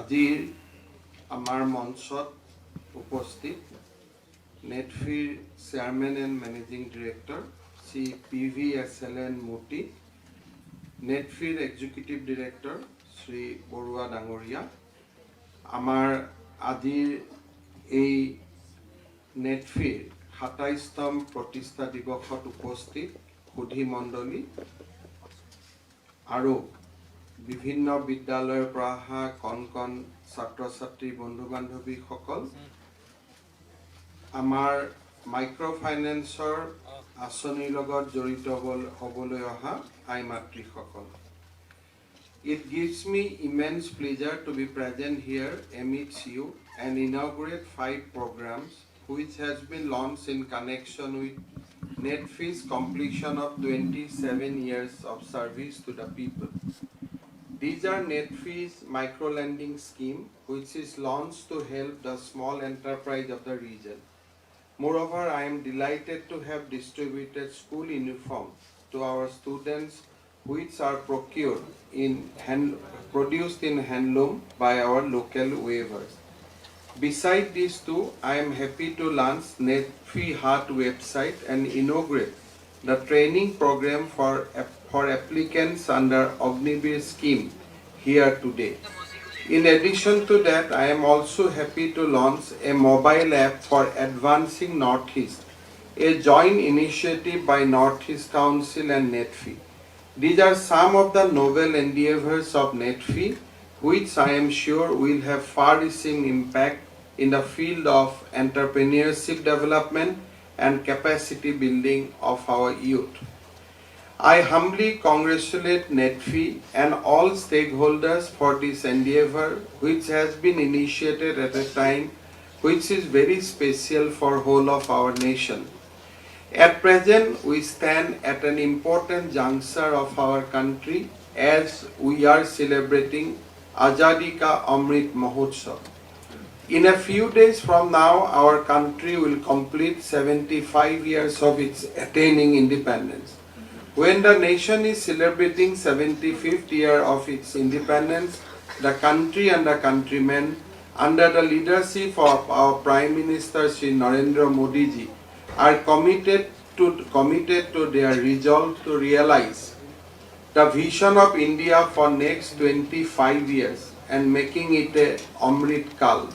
আজিৰ আমাৰ মঞ্চত উপস্থিত NEDFi chairman and managing director Shri PVSLN Moti, NEDFi executive director Shri Baruah ডাঙৰীয়া, আমাৰ আজিৰ এই নেটফিৰ ২৭তম প্ৰতিষ্ঠা দিৱসত উপস্থিত সুধী মণ্ডলী আৰু বিভিন্ন বিদ্যালয়ৰ পৰা অহা কণ কণ ছাত্ৰ ছাত্ৰী বন্ধু বান্ধৱীসকল, আমাৰ মাইক্ৰ ফাইনেন্সৰ আঁচনিৰ লগত জড়িত হ'বলৈ অহা I মাতৃসকল। It gives me immense pleasure to be present here amidst you and inaugurate 5 programs which has been launched in connection with Nedfi's completion of 27 years of service to the people. These are Nedfi's micro-lending scheme, which is launched to help the small enterprise of the region. Moreover, I am delighted to have distributed school uniforms to our students, which are produced in handloom by our local weavers. Besides these two, I am happy to launch Nedfi Heart website and inaugurate the training program for applicants under Ognibir scheme here today. In addition to that, I am also happy to launch a mobile app for advancing Northeast, a joint initiative by Northeast Council and Nedfi. These are some of the novel endeavors of Nedfi, which I am sure will have far-reaching impact in the field of entrepreneurship development and capacity building of our youth. I humbly congratulate Nedfi and all stakeholders for this endeavor, which has been initiated at a time which is very special for whole of our nation. At present, we stand at an important juncture of our country as we are celebrating Azadi Ka Amrit Mahotsav. In a few days from now, our country will complete 75 years of its attaining independence. When the nation is celebrating 75th year of its independence, the country and the countrymen, under the leadership of our Prime Minister Shri Narendra Modi ji, are committed to their resolve to realize the vision of India for next 25 years and making it a Amrit Kal.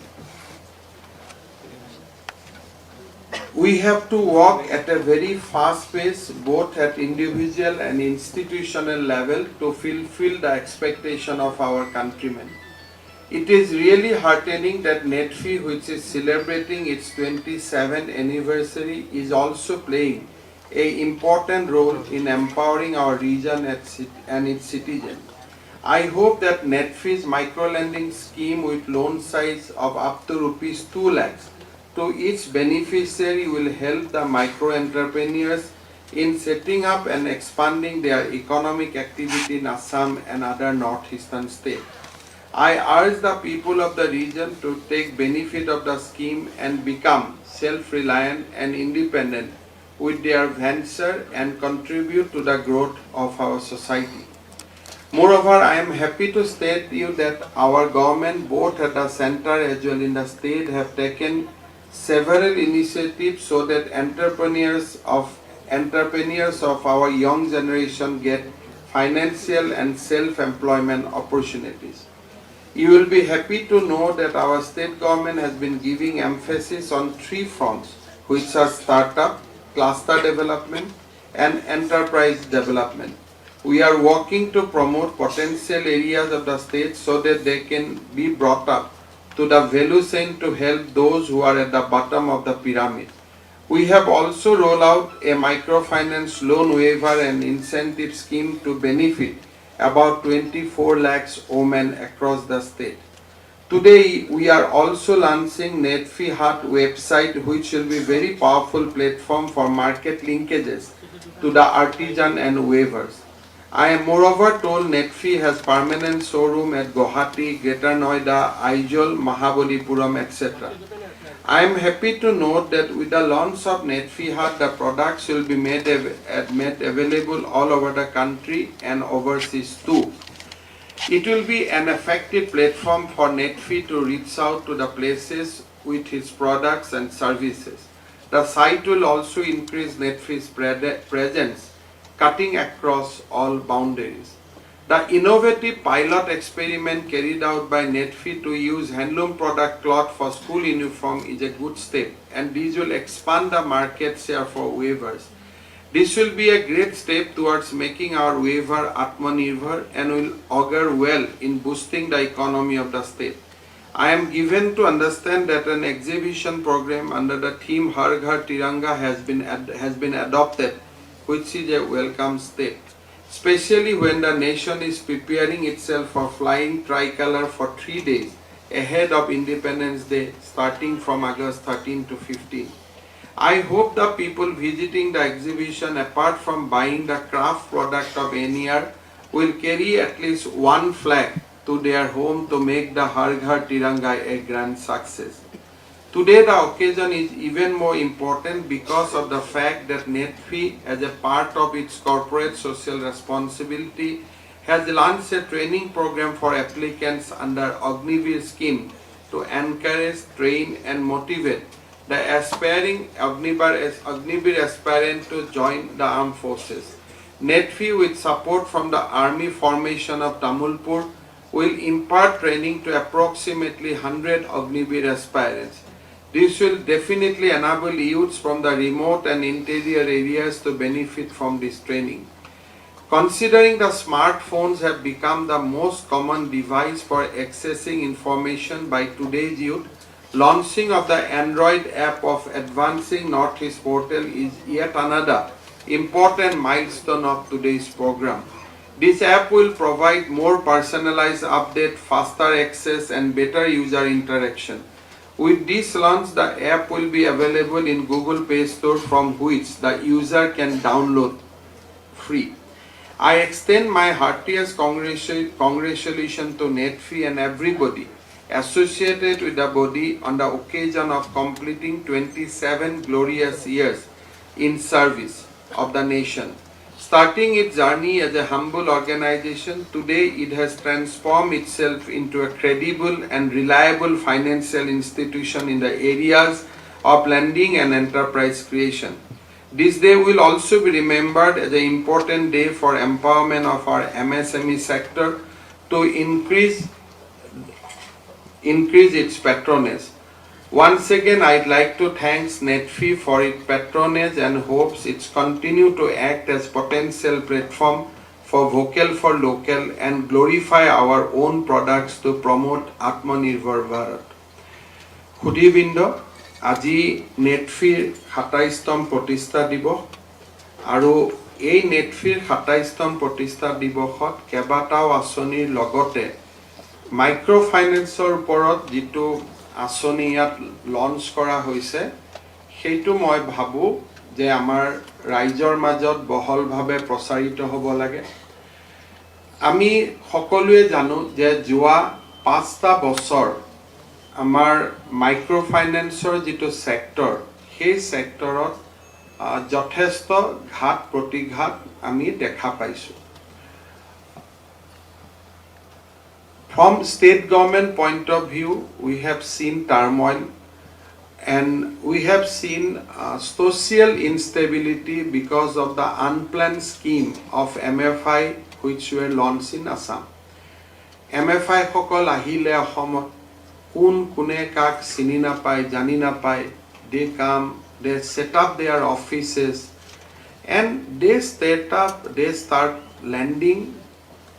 We have to walk at a very fast pace, both at individual and institutional level, to fulfill the expectation of our countrymen. It is really heartening that Nedfi, which is celebrating its 27th anniversary, is also playing an important role in empowering our region and its citizens. I hope that Nedfi's micro-lending scheme with loan size of up to rupees 2 lakhs to each beneficiary will help the micro-entrepreneurs in setting up and expanding their economic activity in Assam and other northeastern states. I urge the people of the region to take benefit of the scheme and become self-reliant and independent with their venture and contribute to the growth of our society. Moreover, I am happy to state to you that our government, both at the center as well in the state, have taken several initiatives so that entrepreneurs of our young generation get financial and self-employment opportunities. You will be happy to know that our state government has been giving emphasis on 3 fronts, which are startup, cluster development, and enterprise development. We are working to promote potential areas of the state so that they can be brought up to the value chain to help those who are at the bottom of the pyramid. We have also rolled out a microfinance loan waiver and incentive scheme to benefit about 24 lakhs women across the state. Today, we are also launching Nedfi Heart website, which will be very powerful platform for market linkages to the artisan and weavers. I am moreover told Nedfi has permanent showroom at Guwahati, Greater Noida, Aizawl, Mahabalipuram, etc. I am happy to note that with the launch of Nedfi Heart, the products will be made available all over the country and overseas too. It will be an effective platform for Nedfi to reach out to the places with its products and services. The site will also increase Nedfi's presence, cutting across all boundaries. The innovative pilot experiment carried out by Nedfi to use handloom product cloth for school uniform is a good step, and these will expand the market share for weavers. This will be a great step towards making our weaver Atmanirbhar and will augur well in boosting the economy of the state. I am given to understand that an exhibition program under the theme Har Ghar Tiranga has been adopted, which is a welcome step, especially when the nation is preparing itself for flying tricolor for 3 days ahead of Independence Day, starting from August 13 to 15. I hope the people visiting the exhibition, apart from buying the craft product of NER, will carry at least one flag to their home to make the Har Ghar Tiranga a grand success. Today the occasion is even more important because of the fact that Nedfi, as a part of its corporate social responsibility, has launched a training program for applicants under Agnivir scheme to encourage, train and motivate the aspiring Agnivir aspirant to join the armed forces. Nedfi, with support from the Army Formation of Tamulpur, will impart training to approximately 100 Agnivir aspirants. This will definitely enable youths from the remote and interior areas to benefit from this training. Considering the smartphones have become the most common device for accessing information by today's youth, launching of the Android app of Advancing Northeast Portal is yet another important milestone of today's program. This app will provide more personalized update, faster access and better user interaction. With this launch, the app will be available in Google Play Store, from which the user can download free. I extend my heartiest congratulations to Nedfi and everybody associated with the body on the occasion of completing 27 glorious years in service of the nation. Starting its journey as a humble organization, today it has transformed itself into a credible and reliable financial institution in the areas of lending and enterprise creation. This day will also be remembered as an important day for empowerment of our MSME sector to increase its patronage. Once again, I'd like to thank Nedfi for its patronage and hopes it continue to act as potential platform for vocal for local and glorify our own products to promote Atmanirbhar Bharat. Khudibinda, আজি নেটফিৰ ২৭তম প্ৰতিষ্ঠা দিৱস আৰু এই নেটফিৰ ২৭তম প্ৰতিষ্ঠা দিৱসত কেইবাটাও আঁচনিৰ লগতে মাইক্ৰ ফাইনেন্সৰ ওপৰত যেটো আঁচনি ইয়াত লঞ্চ কৰা হৈছে সেইটো মই ভাবো যে আমাৰ ৰাইজৰ মাজত বহলভাৱে প্ৰচাৰিত হ'ব লাগে। আমি সকলোৱে জানো যে যোৱা ৫টা বছৰ আমাৰ মাইক্ৰ ফাইনেন্সৰ যেটো সেক্টৰ সেই সেক্টৰত যথেষ্ট ঘাত প্ৰতিঘাত আমি দেখা পাইছো। From state government point of view, we have seen turmoil and we have seen social instability because of the unplanned scheme of MFI which were launched in Assam. MFI সকল আহিলে অসমত কোন কোনে কাক চিনি নাপায় জানি নাপায়, they come, they set up their offices and they start lending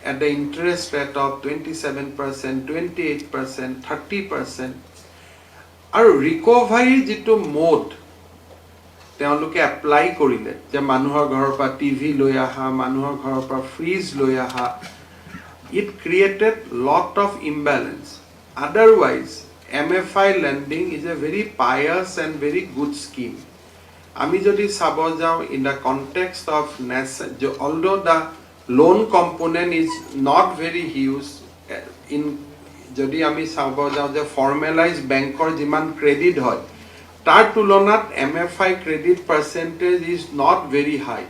at the interest rate of 27%, 28%, 30%. আৰু ৰিকভাৰী যেটো মোড তেওঁলোকে এপ্লাই কৰিলে যে মানুহৰ ঘৰৰ পৰা টিভি লৈ আহা, মানুহৰ ঘৰৰ পৰা ফ্ৰিজ লৈ আহা, it created lot of imbalance. Otherwise, MFI lending is a very pious and very good scheme. আমি যদি চাব যাও in the context of although the loan component is not very huge in যদি আমি চাব যাও যে formalized banker যিমান credit হয় তাৰ তুলনাত MFI credit percentage is not very high,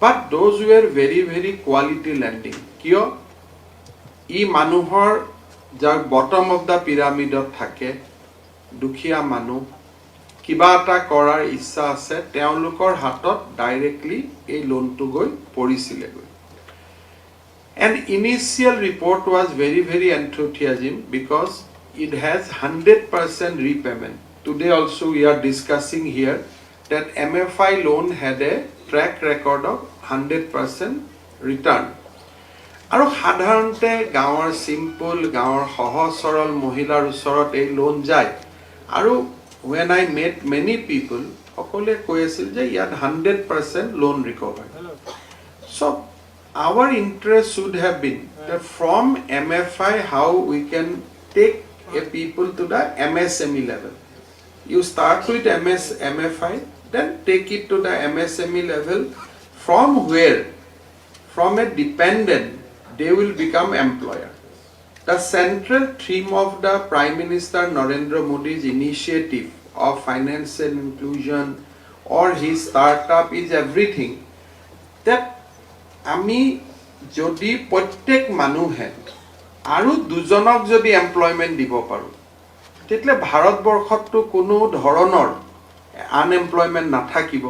but those were very quality lending. কিয় ই মানুহৰ যাৰ বটম অফ দা পিৰামিডত থাকে দুখীয়া মানুহ কিবা এটা কৰাৰ ইচ্ছা আছে তেওঁলোকৰ হাতত ডাইৰেক্টলি এই লোনটো গৈ পৰিছিলেগৈ and initial report was very enthusiasm because it has 100% repayment. Today also we are discussing here that MFI loan had a track record of 100% return. আৰু সাধাৰণতে গাঁৱৰ সিম্পল গাঁৱৰ সহজ সৰল মহিলাৰ ওচৰত এই লোন যায় আৰু when I met many people সকলে কৈ আছিল যে ইয়াত 100% loan recover. So our interest should have been that from MFI how we can take a people to the MSME level. You start with MFI, then take it to the MSME level, from where, from a dependent, they will become employer. The central theme of the Prime Minister Narendra Modi's initiative of financial inclusion or his startup is everything that আমি যদি প্রত্যেক মানুহে আৰু দুজনক যদি employment দিব পাৰো তেতলে ভাৰতবৰ্ষতটো কোনো ধৰণৰ আনএমপ্লয়মেন্ট নাথাকিব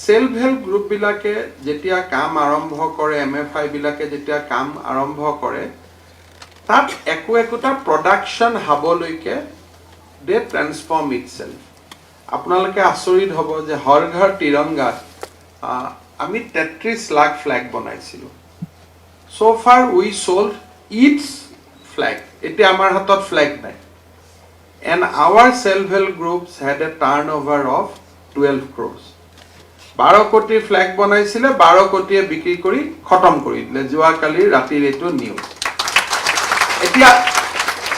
সেলফ হেল্প গ্ৰুপ বিলাকে যেতিয়া কাম আৰম্ভ কৰে এমএফআই বিলাকে যেতিয়া কাম আৰম্ভ কৰে তাত একোটা প্ৰডাকশন হাবলৈকে দে ট্ৰান্সফৰ্ম ইটসেলফ আপোনালোকে আচৰিত হ'ব যে হৰ ঘৰ তিৰংগা আমি 33 লাখ ফ্ল্যাগ বনাইছিলো so far we sold each flag এটা আমাৰ হাতত ফ্ল্যাগ নাই and our self help groups had a turnover of 12 crores 12 কোটি ফ্ল্যাগ বনাইছিলে 12 কোটিয়ে বিক্ৰী কৰি খতম কৰি দিলে যোৱা কালি ৰাতিৰ এটো নিউজ এতিয়া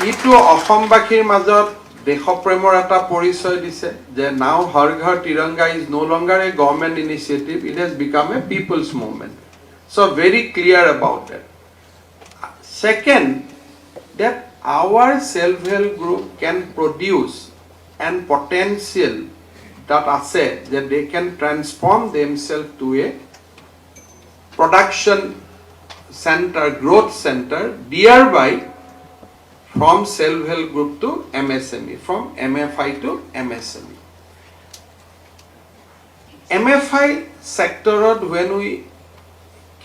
ইটো অসমবাসীৰ মাজত দেশপ্ৰেমৰ এটা পৰিচয় দিছে যে now har ghar tiranga is no longer a government initiative it has become a people's movement so very clear about that second that our self help group can produce and potential that ase that they can transform themselves to a production center growth center thereby from self-help group to MSME, from MFI to MSME. MFI sector, when we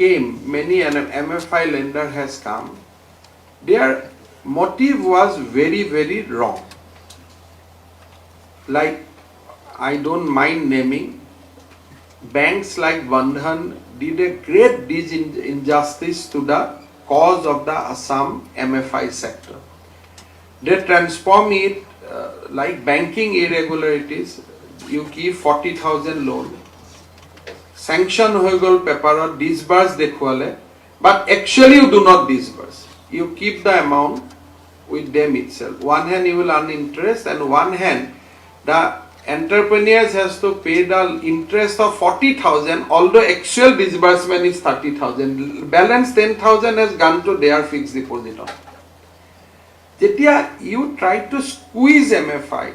came, many MFI lender has come. Their motive was very wrong. Like, I don't mind naming, banks like Bandhan did a great injustice to the cause of the Assam MFI sector. They transform it like banking irregularities. You give 40,000 loan, sanction hoy gol paper disburse dekhwale, but actually you do not disburse. You keep the amount with them itself. One hand you will earn interest, and one hand the entrepreneurs has to pay the interest of 40,000, although actual disbursement is 30,000. Balance 10,000 has gone to their fixed deposit. Jetia you try to squeeze MFI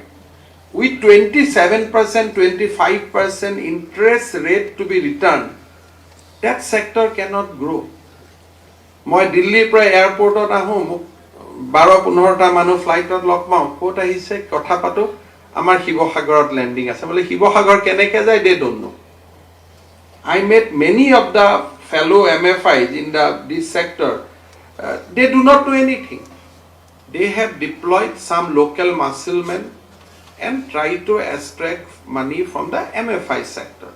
with 27%, 25% interest rate to be returned, that sector cannot grow. Moi Delhi pra airport ot ahu 12-15 ta manu flight ot log pau kot ahise kotha pato amar Hibosagarot landing ase bole Hibosagar keneke jay they don't know. I met many of the fellow MFIs in this sector, they do not know anything. They have deployed some local musclemen and try to extract money from the MFI sector.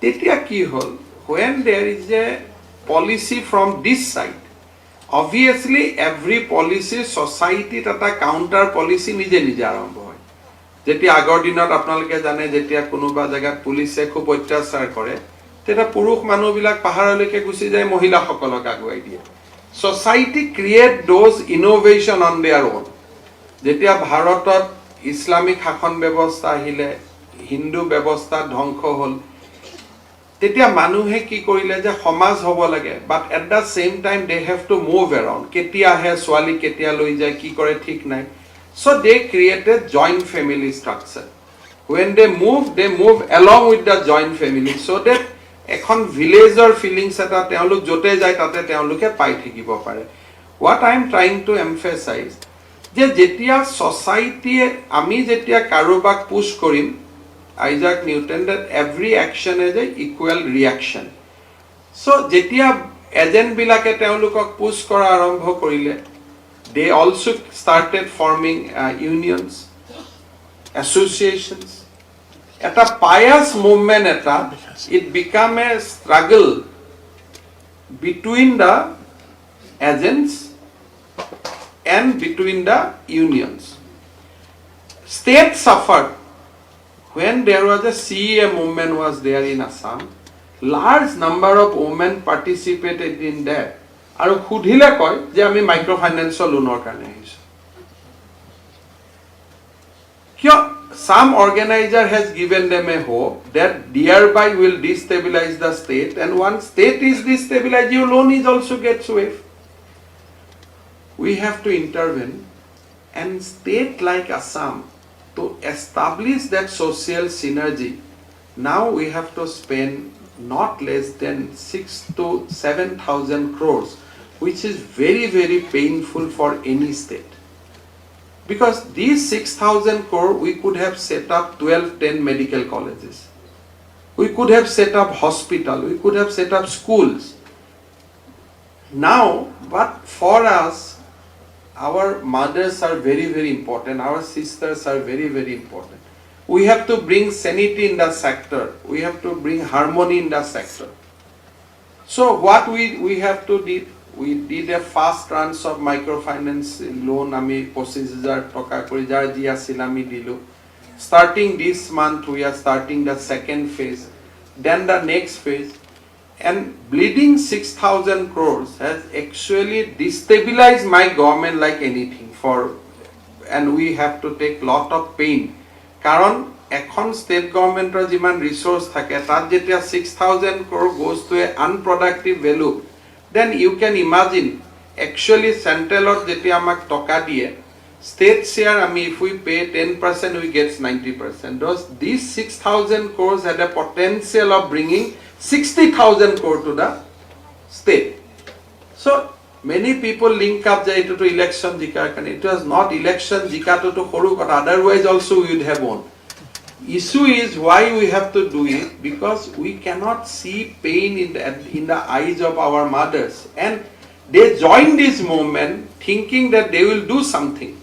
Tetia ki hol, when there is a policy from this side, obviously every policy society tata counter policy nije nije arambho hoy. Jetia agor dinot apnaloke jane jetia konoba jagat police khub otyachar kore teta purukh manu bilak paharoleke gusi jay mohila sokolok aguai die. Society create those innovation on their own. Jetia Bharatot Islamic শাসন ব্যৱস্থা আহিলে হিন্দু ব্যৱস্থা ধ্বংস হল তেতিয়া মানুহে কি কৰিলে যে সমাজ হ'ব লাগে but at the same time they have to move around কেতিয়া হে সোৱালি কেতিয়া লৈ যায় কি কৰে ঠিক নাই so they created joint family structure when they move along with the joint family so that এখন ভিলেজৰ ফিলিংছ এটা তেওঁলোক জতে যায় তাতে তেওঁলোকে পাই থাকিব পাৰে what I am trying to emphasize, যে যেতিয়া society আমি যেতিয়া কাৰোবাক push Karim, Isaac Newton, that every action is a equal reaction. So যেতিয়া এজেন্ট বিলাকে তেওঁলোকক পুশ কৰা আৰম্ভ কৰিলে, they also started forming unions, associations. Eta pious movement it became a struggle between the agents and between the unions. State suffered when there was a CEA movement was there in Assam. Large number of women participated in that. Aru khudhile koy je ami microfinance loanor karone ahisu. Kyo some organizer has given them a hope that thereby will destabilize the state, and once state is destabilized, your loan is also gets waived. We have to intervene, and state like Assam, to establish that social synergy, now we have to spend not less than 6,000 to 7,000 crores, which is very, very painful for any state. Because these 6,000 crore, we could have set up 12-10 medical colleges. We could have set up hospital. We could have set up schools. Now, but for us, our mothers are very, very important. Our sisters are very, very important. We have to bring sanity in the sector. We have to bring harmony in the sector. So what we have to do, we did a fast tranche of microfinance loan. Ami 25,000 toka kori jar ji asil ami dilu. Starting this month, we are starting the second phase. Then the next phase. And bleeding 6,000 crores has actually destabilized my government like anything. And we have to take lot of pain. Karon এখন state government jiman resource thake tat jetia 6,000 crore goes to a unproductive value, then you can imagine actually central or jetia amak toka diye, state share ami if we pay 10%, we get 90%. These 6,000 crores had a potential of bringing 60,000 crore to the state. So many people link up to election jika. It was not election jika to horu, but otherwise also we would have won. Issue is why we have to do it, because we cannot see pain in the eyes of our mothers, and they join this movement thinking that they will do something.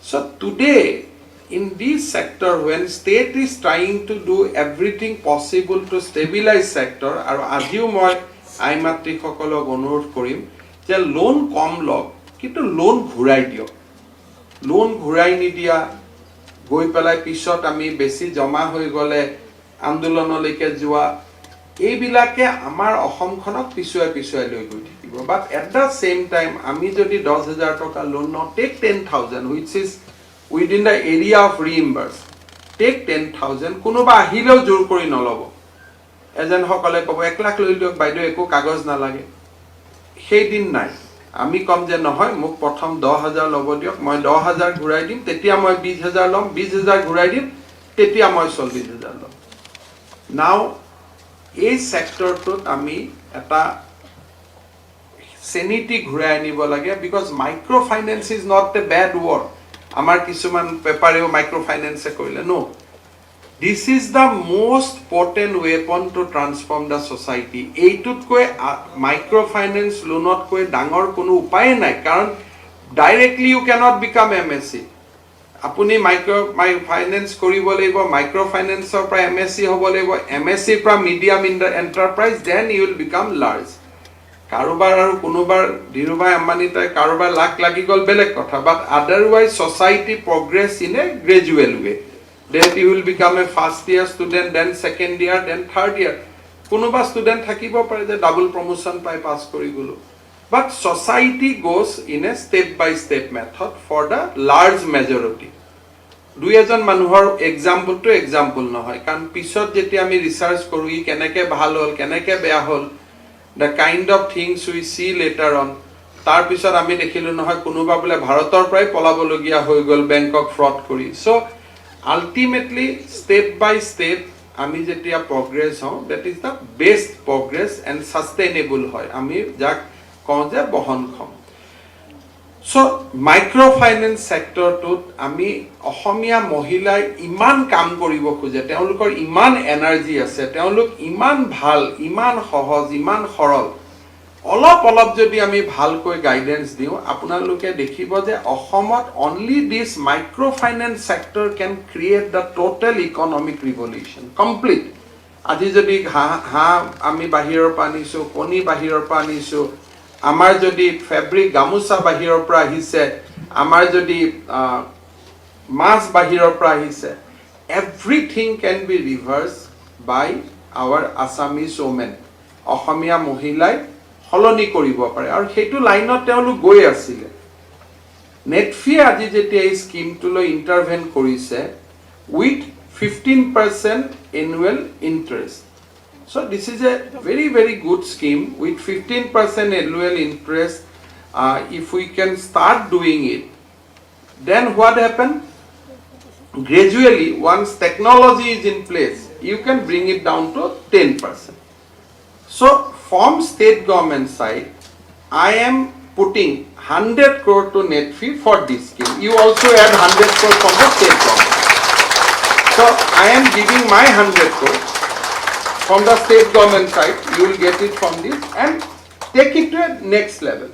So today in this sector, when state is trying to do everything possible to stabilize sector, aru ajiu moi aimatri hokolok onurodh korim je loan kom log kintu loan ghurai dio, loan ghurai nidia গৈ পেলাই পিছত আমি বেছি জমা হৈ গলে আন্দোলনলৈকে যোৱা, এইবিলাকে আমাৰ অসমখনক পিছুৱাই পিছুৱাই লৈ গৈ থাকিব. But at the same time আমি যদি 10,000 টকা লোন ন, take 10,000 which is within the area of reimburse, take 10,000, কোনোবা আহিলেও জোৰ কৰি নলব. এজন সকলে কব 1 লাখ লৈ দিয়ক বাইদেউ, একো কাগজ নালাগে, সেই দিন নাই. আমি কম যে নহয়, মোক প্ৰথম 10,000 লব দিয়ক, মই 10,000 ঘূৰাই দিম, তেতিয়া মই 20,000 লম, 20,000 ঘূৰাই দিম, তেতিয়া মই 40,000 লম. নাও এই সেক্টৰটোত আমি এটা sanity ঘূৰাই আনিব লাগে, because microfinance is not a bad word. আমাৰ কিছুমান পেপাৰেও microfinance কৰিলে, no. This is the most potent weapon to transform the society. এইটোতকৈ microfinance লোনতকৈ ডাঙৰ কোনো উপায় নাই, কাৰণ directly you cannot become MSc. আপুনি microfinance কৰিব লাগিব, microfinanceৰ পৰা MSc হ'ব লাগিব, MSc পৰা medium enterprise, then you will become large. কাৰোবাৰ আৰু কোনোবাৰ ধীৰুভাই আম্বানী তাই কাৰোবাৰ লাখ লাগি গল বেলেগ কথা, but otherwise society progress in a gradual way. That you will become a first year student, then second year, then third year. Konoba student thakibo pare je double promotion pai pass kori golo. But society goes in a step by step method for the large majority. Dui ejon manuhor example to example nohoy, kan pisot jeti ami research koru I keneke bhal hol, keneke beya hol, the kind of things we see later on, tar pisot ami dekhilu nohoy konoba bole bharator prai polabologia hoi gol Bangkok fraud kori. So ultimately step by step আমি যেতিয়া progress হও, that is the best progress and sustainable হয়, আমি যাক কওঁ যে বহনক্ষম. So microfinance sector tut ami Asamiya মহিলাই ইমান কাম কৰিব খোজে তেওঁলোকৰ ইমান এনাৰ্জি আছে তেওঁলোক ইমান ভাল ইমান সহজ ইমান সৰল অলপ যদি আমি ভালকৈ গাইডেন্স দিও আপোনালোকে দেখিব যে অসমত only this microfinance sector can create the total economic revolution complete আজি যদি হা আমি বাহিৰৰ পানিছো কণী বাহিৰৰ পানিছো আমাৰ যদি ফেব্ৰিক গামুচা বাহিৰৰ পৰা আহিছে আমাৰ যদি মাছ বাহিৰৰ পৰা আহিছে everything can be reversed by our Assamese women Asamiya মহিলাই হলনি কৰিব পাৰে আৰু হেতু লাইনত তেওঁলোক গৈ আছিল নেটফি আজি যেতিয়া এই স্কিমটো লৈ ইন্টাৰভেন কৰিছে with 15% annual interest. So this is a very good scheme with 15% annual interest. If we can start doing it, then what happen? Gradually, once technology is in place, you can bring it down to 10%. So from state government side, I am putting 100 crore to Nedfi for this scheme. You also add 100 crore from the state government. So I am giving my 100 crore from the state government side. You will get it from this and take it to a next level.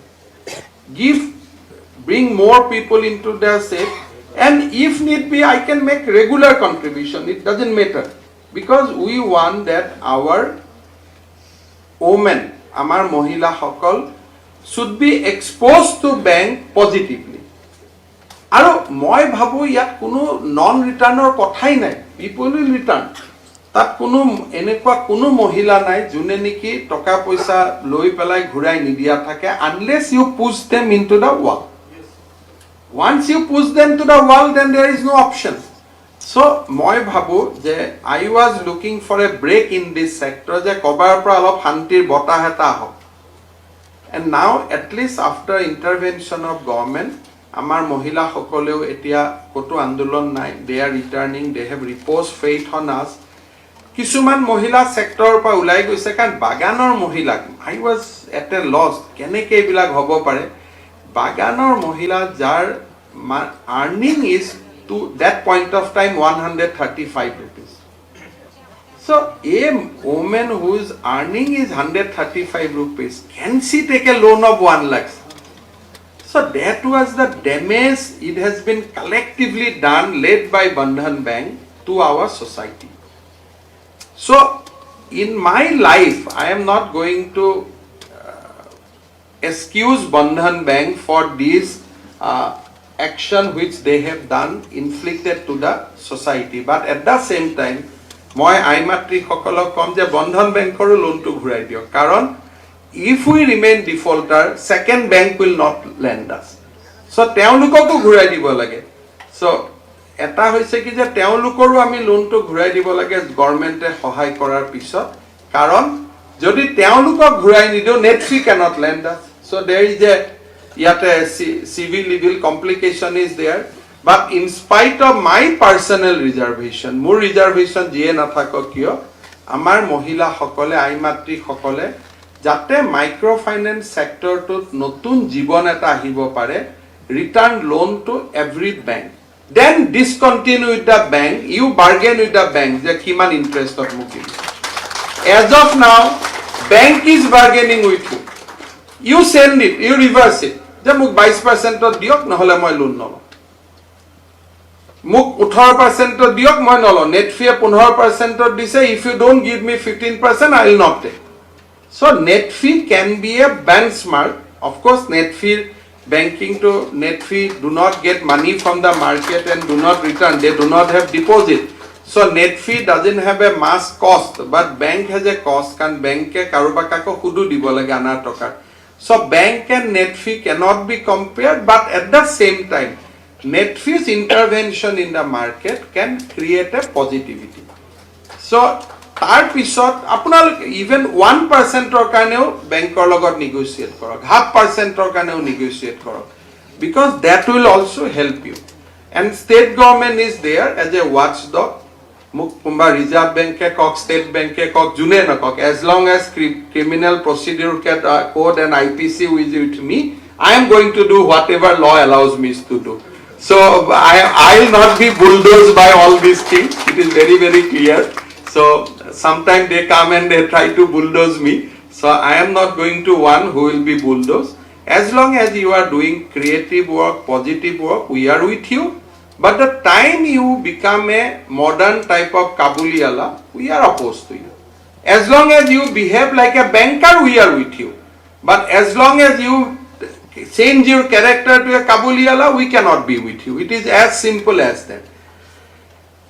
Bring more people into the state, and if need be, I can make regular contribution. It doesn't matter because we want that our women, our mohila hokol, should be exposed to bank positively. আৰু মই ভাবো ইয়াত কোনো নন ৰিটাৰ্ণৰ কথাই নাই people will return তাত কোনো এনেকুৱা কোনো মহিলা নাই যোনে নেকি টকা পইচা লৈ পেলাই ঘুৰাই নিদিয়া থাকে unless you push them into the wall. Once you push them to the wall, then there is no option. So মই ভাবো যে I was looking for a break in this sector যে কবাৰ পৰা অলপ শান্তিৰ বতাহ এটা হওক and now at least after intervention of government আমাৰ মহিলা সকলেও এতিয়া কতো আন্দোলন নাই they are returning they have reposed faith on us কিছুমান মহিলা সেক্টৰৰ পৰা ওলাই গৈছে কাৰণ বাগানৰ মহিলা I was at a loss কেনেকৈ বিলাক হ'ব পাৰে বাগানৰ মহিলা যাৰ earning is to that point of time 135 rupees so a woman whose earning is 135 rupees can she take a loan of 1 lakh. So that was the damage it has been collectively done led by Bandhan Bank to our society. So in my life I am not going to excuse Bandhan Bank for this action which they have done inflicted to the society but at the same time moi aimatri hokolok kom je Bandhan Bank or loan to ghurai dio karon if we remain defaulter second bank will not lend us so teolukoko ghurai dibo lage so eta hoise ki je teolukoru ami loan to ghurai dibo lage government e sahay korar pisot karon jodi teolukok ghurai nidio Nedfi cannot lend us so there is a yet a civil legal complication is there but in spite of my personal reservation more reservation je na thakok kyo amar mohila hokole aimatri hokole যাতে microfinance সেক্টরটোত নতুন জীবন এটা আহিব পারে return loan to every bank then discontinue with the bank you bargain with the bank যে কিমান ইন্টারেস্টত মোক দিব as of now bank is bargaining with you you send it you reverse it যে মোক 22% দিয়ক নহলে মই লোন নলওঁ মোক 18% দিয়ক মই নলওঁ নেটফিয়ে 15% দিছে if you don't give me 15% I will not take. So Nedfi can be a benchmark. Of course, Nedfi banking to Nedfi do not get money from the market and do not return. They do not have deposit. So Nedfi doesn't have a mass cost, but bank has a cost. Can bank ke karubaka ko kudu dibo lage ana toka. So bank and Nedfi cannot be compared, but at the same time, Nedfi's intervention in the market can create a positivity. So তাৰ পিছত আপোনালোক even 1%ৰ কাৰণেও বেংকৰ লগত নেগোচিয়েট কৰক 0.5%ৰ কাৰণেও নেগোচিয়েট কৰক because that will also help you and state government is there as a watchdog মোক কোনবা ৰিজাৰ্ভ বেংকে কক ষ্টেট বেংকে কক জুনে নকক as long as criminal procedure code and IPC is with me I am going to do whatever law allows me to do. So I will not be bulldozed by all these things. It is very, very clear. So sometimes they come and they try to bulldoze me. So I am not going to one who will be bulldozed. As long as you are doing creative work, positive work, we are with you. But the time you become a modern type of Kabuliwala, we are opposed to you. As long as you behave like a banker, we are with you. But as long as you change your character to a Kabuliwala, we cannot be with you. It is as simple as that.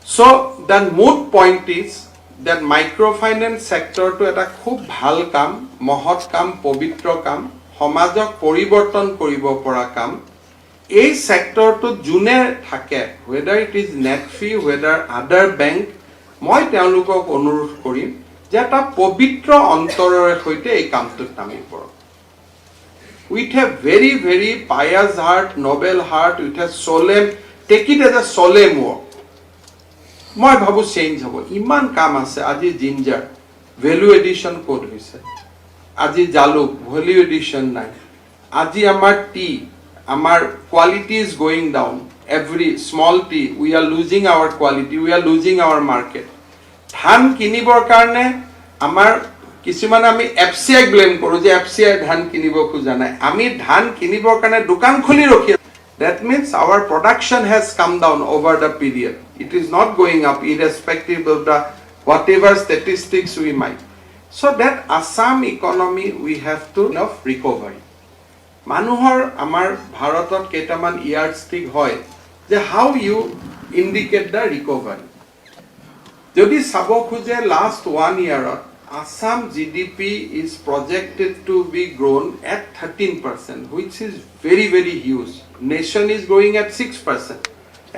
So the moot point is that microfinance sector to eta khub bhal kam, mohot kam, povitro kam, homajok poriborton koribo pora kam. A sector to june thake, whether it is Nedfi, whether other bank, moi teolukok onurodh korim je eta povitro ontorore hoite ei kamtut nami porok. With a very, very pious heart, noble heart, with a solemn, take it as a solemn work. Moi bhabu change hobo. Iman kam ase, aji ginger, value addition code hoise. Aji jaluk, value addition nai. Aji amar tea, amar quality is going down. Every small tea, we are losing our quality, we are losing our market. Dhan kinibor karne, amar কিছুমান আমি FCI blame কৰো যে FCI ধান কিনিব খোজা নাই আমি ধান কিনিবৰ কাৰণে দোকান খুলি ৰখি that means our production has come down over the period. It is not going up irrespective of the whatever statistics we might. So that Assam economy we have to enough recovery. মানুহৰ আমাৰ ভাৰতত কেইটামান ইয়াৰষ্টিক হয় যে how you indicate the recovery. যদি চাব খোজে last 1 year Assam GDP is projected to be grown at 13%, which is very, very huge. Nation is growing at 6%,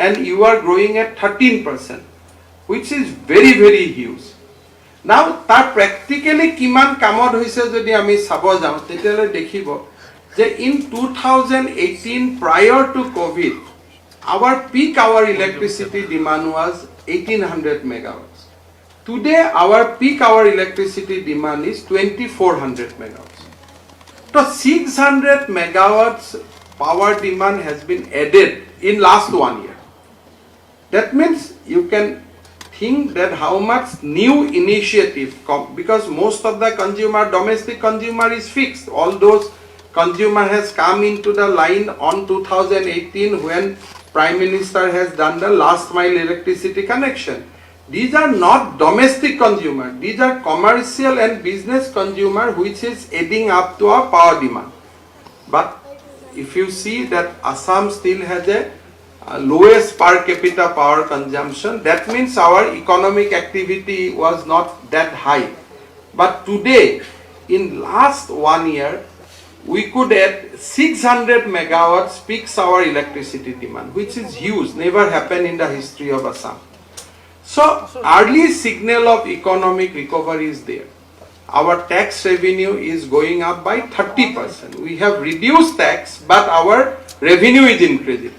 and you are growing at 13%, which is very, very huge. Now, that practically kiman kamod hoise jodi ami sabo jao, tetele dekhibo je in 2018 prior to COVID, our peak hour electricity demand was 1800 megawatts. Today, our peak hour electricity demand is 2400 megawatts. So 600 megawatts power demand has been added in last 1 year. That means you can think that how much new initiative because most of the domestic consumer is fixed. All those consumer has come into the line on 2018 when Prime Minister has done the last mile electricity connection. These are not domestic consumer. These are commercial and business consumer which is adding up to our power demand. But if you see that Assam still has a lowest per capita power consumption, that means our economic activity was not that high. But today, in last 1 year, we could add 600 megawatts peak hour electricity demand, which is huge, never happened in the history of Assam. So, early signal of economic recovery is there. Our tax revenue is going up by 30%. We have reduced tax, but our revenue is increasing.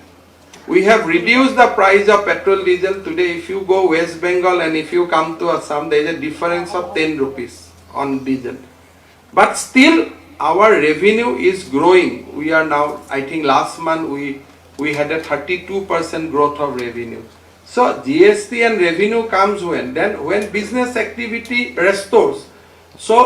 We have reduced the price of petrol, diesel. Today, if you go West Bengal and if you come to Assam, there is a difference of 10 rupees on diesel. But still, our revenue is growing. We are now, I think last month, we had a 32% growth of revenue. So GST and revenue comes when business activity restores. So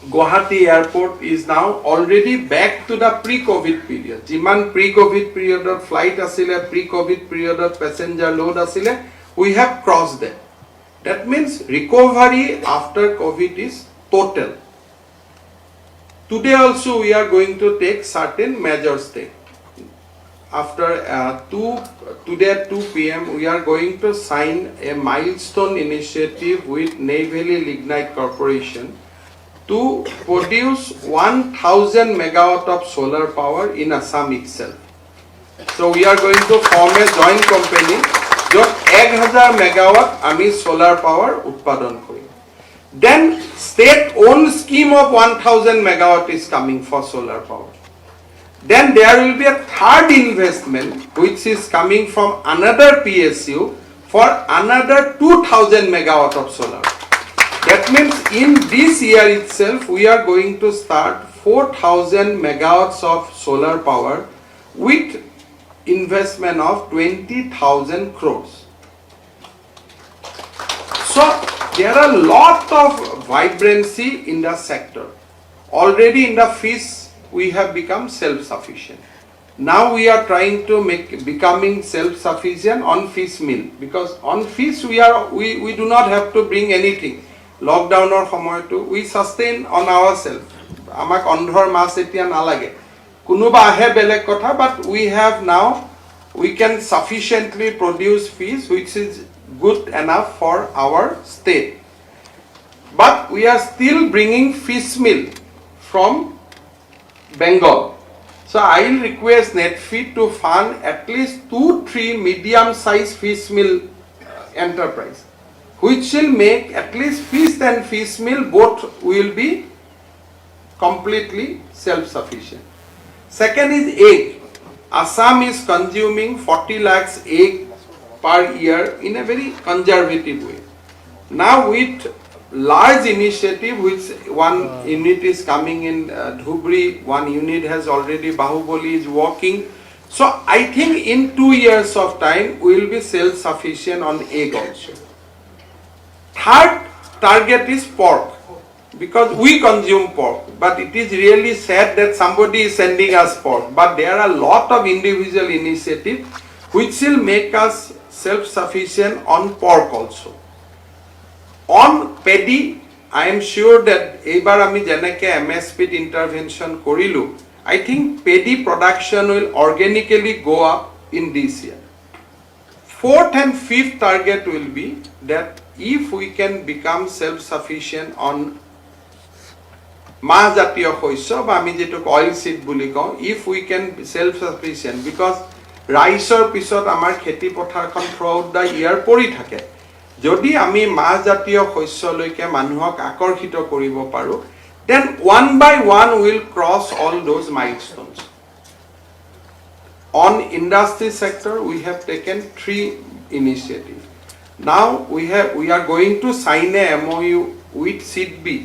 Guwahati airport is now already back to the pre-COVID period. Jiman pre-COVID period of flight asile, pre-COVID period of passenger load asile, we have crossed that. That means recovery after COVID is total. Today also we are going to take certain measures. After today at 2 p.m. we are going to sign a milestone initiative with Nedfi Lignite Corporation to produce 1000 megawatt of solar power in Assam itself. So we are going to form a joint company jot 1000 megawatt ami solar power utpadon korim. Then state owned scheme of 1000 megawatt is coming for solar power. Then there will be a third investment which is coming from another PSU for another 2000 megawatt of solar. That means in this year itself we are going to start 4,000 megawatts of solar power with investment of 20,000 crores. So there are a lot of vibrancy in the sector. Already in the fish we have become self-sufficient. Now we are trying to becoming self-sufficient on fish meal, because on fish we do not have to bring anything. Lockdown or সময়টো we sustain on ourselves. Amak andhor mas etia nalage. Kunuba ahe belek kotha, but we have now, we can sufficiently produce fish which is good enough for our state. But we are still bringing fish meal from Bengal. So I will request Nedfi to fund at least 2-3 medium-sized fish meal enterprise, which will make at least fish and fish meal both will be completely self-sufficient. Second is egg. Assam is consuming 40 lakhs egg per year in a very conservative way. Now with large initiative, which one unit is coming in Dhubri, one unit has already, Bahubali is working. So I think in 2 years of time we will be self-sufficient on egg also. Third target is pork, because we consume pork, but it is really sad that somebody is sending us pork. But there are a lot of individual initiatives which will make us self-sufficient on pork also. On paddy, I am sure that ebar ami jeneke MSP intervention korilu, I think paddy production will organically go up in this year. Fourth and fifth target will be that if we can become self-sufficient on মাহ জাতীয় শস্য বা আমি যেটো oil seed বুলি কওঁ, if we can be self-sufficient, because ৰাইচৰ পিছত আমাৰ খেতি পথাৰখন throughout the year পৰি থাকে, যদি আমি মাহ জাতীয় শস্যলৈকে মানুহক আকৰ্ষিত কৰিব পাৰো, then one by one will cross all those milestones. On industry sector we have taken 3 initiatives. Now we are going to sign a MOU with SIDBI,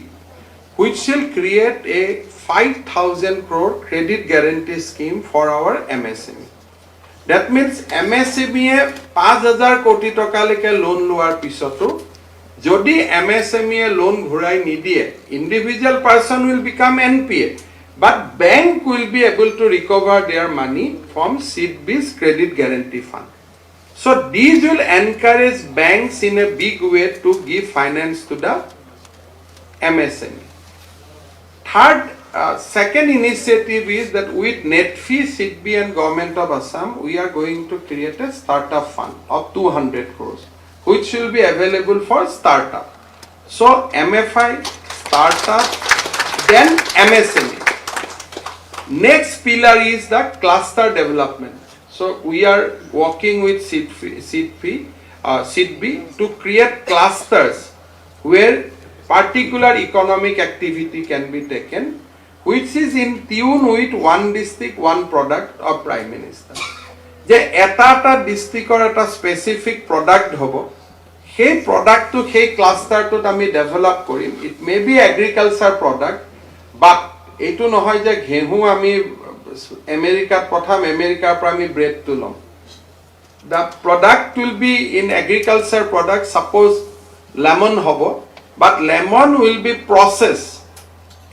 which will create a 5,000 crore credit guarantee scheme for our MSME. That means MSME e 5,000 koti toka leke loan loar pisoto, jodi MSME e loan ghurai nidie, individual person will become NPA, but bank will be able to recover their money from SIDBI's credit guarantee fund. So these will encourage banks in a big way to give finance to the MSME. Third, second initiative is that with Nedfi, SIDBI and Government of Assam, we are going to create a startup fund of 200 crores, which will be available for startup. So MFI, startup, then MSME. Next pillar is the cluster development. So we are working with SIDBI to create clusters where particular economic activity can be taken, which is in tune with one district, one product of Prime Minister. Je eta district or eta specific product hobo, he product to he cluster to ami develop korim. It may be agriculture product, but etu nohoy je ghehu ami America potham, America pra ami bread to lom. The product will be in agriculture product, suppose lemon hobo, but lemon will be processed,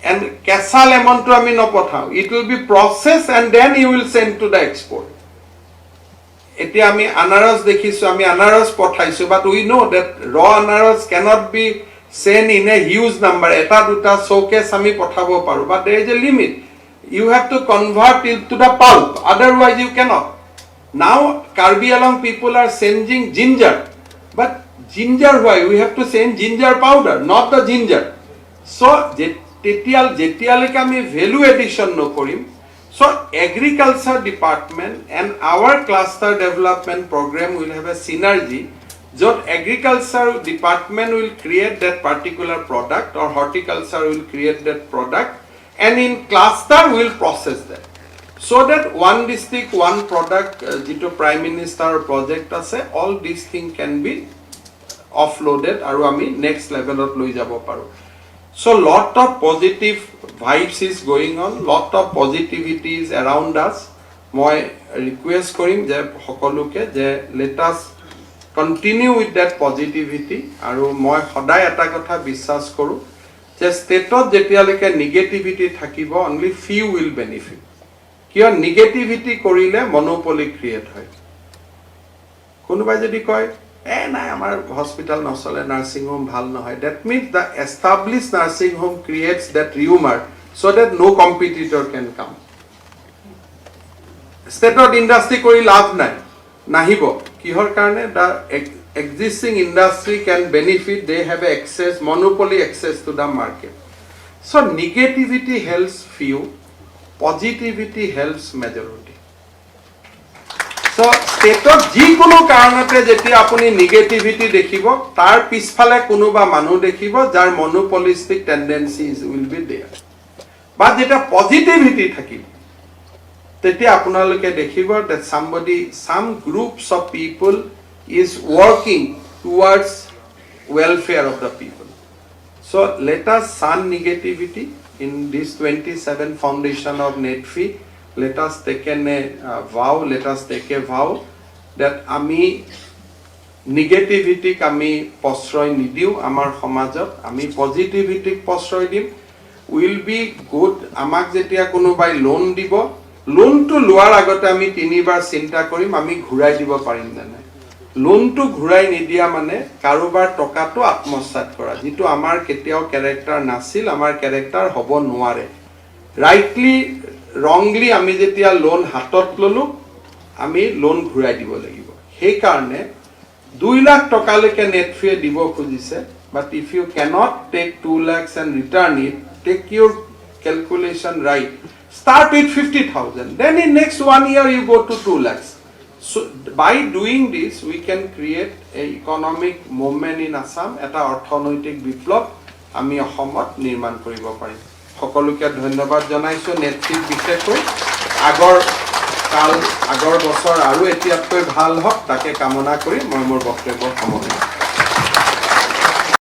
and kesa lemon to ami no pothao, it will be processed and then you will send to the export. Eti ami anaras dekhisu, ami anaras pothaisu, but we know that raw anaras cannot be sent in a huge number. Eta duta showcase ami pothabo paru, but there is a limit. You have to convert it to the pulp, otherwise you cannot. Now Karbi Alang people are sending ginger, but ginger, why? We have to send ginger powder, not the ginger. So jetial kami value addition no korim. So agriculture department and our cluster development program will have a synergy. Jot agriculture department will create that particular product, or horticulture will create that product, and in cluster will process that. So that one district, one product, jito Prime Minister project ase, all these things can be offloaded aru ami next level ot loi jabo paru. So lot of positive vibes is going on, lot of positivity is around us. মই request কৰিম যে সকলোকে যে let us continue with that positivity আৰু মই সদায় এটা কথা বিশ্বাস কৰো যে ষ্টেটত যেতিয়ালৈকে নেগেটিভিটি থাকিব only few will benefit কিয় নেগেটিভিটি কৰিলে মনোপলি ক্ৰিয়েট হয় কোনোবাই যদি কয় নাই আমাৰ হস্পিটাল নচলে নাৰ্সিং হোম ভাল নহয় that means the established nursing home creates that rumor so that no competitor can come ষ্টেটত ইন্ডাষ্ট্ৰি কৰি লাভ নাই নাহিব কিহৰ কাৰণে the existing industry can benefit they have access monopoly access to the market so negativity helps few positivity helps majority so ষ্টেটত যিকোনো কাৰণতে যেতিয়া আপুনি নেগেটিভিটি দেখিব তাৰ পিছফালে কোনোবা মানুহ দেখিব যাৰ monopolistic tendencies will be there but যেতিয়া পজিটিভিটি থাকিব তেতিয়া আপোনালোকে দেখিব that some groups of people is working towards welfare of the people so let us shun negativity in this 27 foundation of Nedfi let us take a vow that ami negativity ami posroy nidiu amar samajot ami positivity posroy dim will be good amak jetia konobai loan dibo loan to loar agote ami tinibar chinta korim ami ghurai dibo parim na nai loan to ghurai nidia mane karobar toka to atmosat kora jitu amar ketiao character nasil amar character hobo nuare rightly wrongly আমি যেতিয়া loan হাতত ললো আমি loan ঘুৰাই দিব লাগিব সেই কাৰণে 2 লাখ টকা লৈকে নেটফিয়ে দিব খুজিছে but if you cannot take 2 lakhs and return it take your calculation right start with 50,000 then in next 1 year you go to 2 lakhs so by doing this we can create a economic movement in Assam eta অৰ্থনৈতিক বিপ্লৱ আমি অসমত নিৰ্মাণ কৰিব পাৰিম সকলোকে ধন্যবাদ জনাইছো নেতৃত্ব বিশেষকৈ আগৰ বছৰ আৰু এতিয়াতকৈ ভাল হওক তাকে কামনা কৰি মই মোৰ বক্তব্য সামৰিছো